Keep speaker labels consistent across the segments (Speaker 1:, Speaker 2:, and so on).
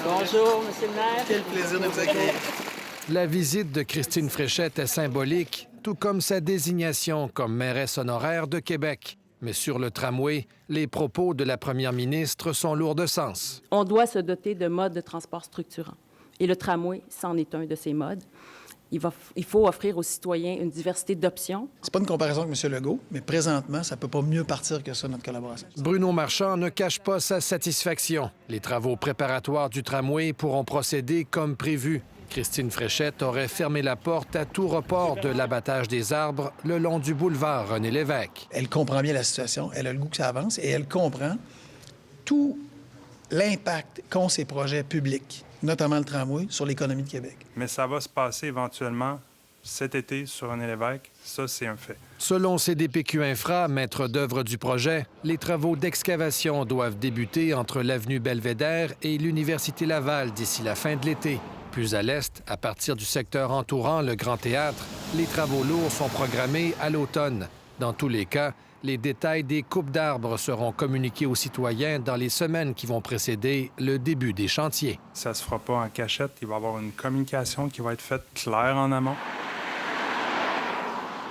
Speaker 1: Bonjour, Monsieur le maire.
Speaker 2: Quel plaisir de vous accueillir.
Speaker 3: La visite de Christine Fréchette est symbolique, tout comme sa désignation comme mairesse honoraire de Québec. Mais sur le tramway, les propos de la première ministre sont lourds de sens.
Speaker 1: On doit se doter de modes de transport structurants. Et le tramway, c'en est un de ces modes. Il faut offrir aux citoyens une diversité d'options.
Speaker 2: C'est pas une comparaison avec M. Legault, mais présentement, ça peut pas mieux partir que ça, notre collaboration.
Speaker 3: Bruno Marchand ne cache pas sa satisfaction. Les travaux préparatoires du tramway pourront procéder comme prévu. Christine Fréchette aurait fermé la porte à tout report de l'abattage des arbres le long du boulevard René-Lévesque.
Speaker 2: Elle comprend bien la situation, elle a le goût que ça avance et elle comprend tout l'impact qu'ont ces projets publics, notamment le tramway, sur l'économie de Québec.
Speaker 4: Mais ça va se passer éventuellement cet été sur René-Lévesque. Ça, c'est un fait.
Speaker 3: Selon CDPQ Infra, maître d'œuvre du projet, les travaux d'excavation doivent débuter entre l'avenue Belvédère et l'Université Laval d'ici la fin de l'été. Plus à l'est, à partir du secteur entourant le Grand Théâtre, les travaux lourds sont programmés à l'automne. Dans tous les cas, les détails des coupes d'arbres seront communiqués aux citoyens dans les semaines qui vont précéder le début des chantiers.
Speaker 4: Ça se fera pas en cachette. Il va y avoir une communication qui va être faite claire en amont.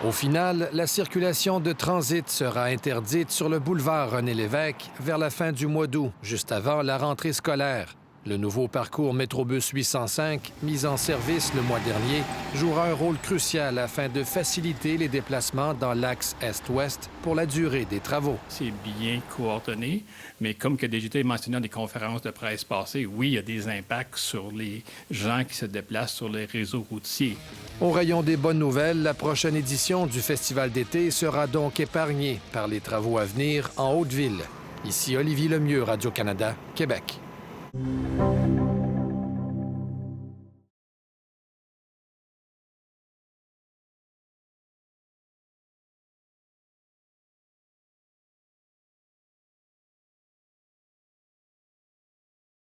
Speaker 3: Au final, la circulation de transit sera interdite sur le boulevard René-Lévesque vers la fin du mois d'août, juste avant la rentrée scolaire. Le nouveau parcours Métrobus 805, mis en service le mois dernier, jouera un rôle crucial afin de faciliter les déplacements dans l'axe Est-Ouest pour la durée des travaux.
Speaker 5: C'est bien coordonné, mais comme que déjà été mentionné dans des conférences de presse passées, oui, il y a des impacts sur les gens qui se déplacent sur les réseaux routiers.
Speaker 3: Au rayon des bonnes nouvelles, la prochaine édition du Festival d'été sera donc épargnée par les travaux à venir en Haute-Ville. Ici Olivier Lemieux, Radio-Canada, Québec.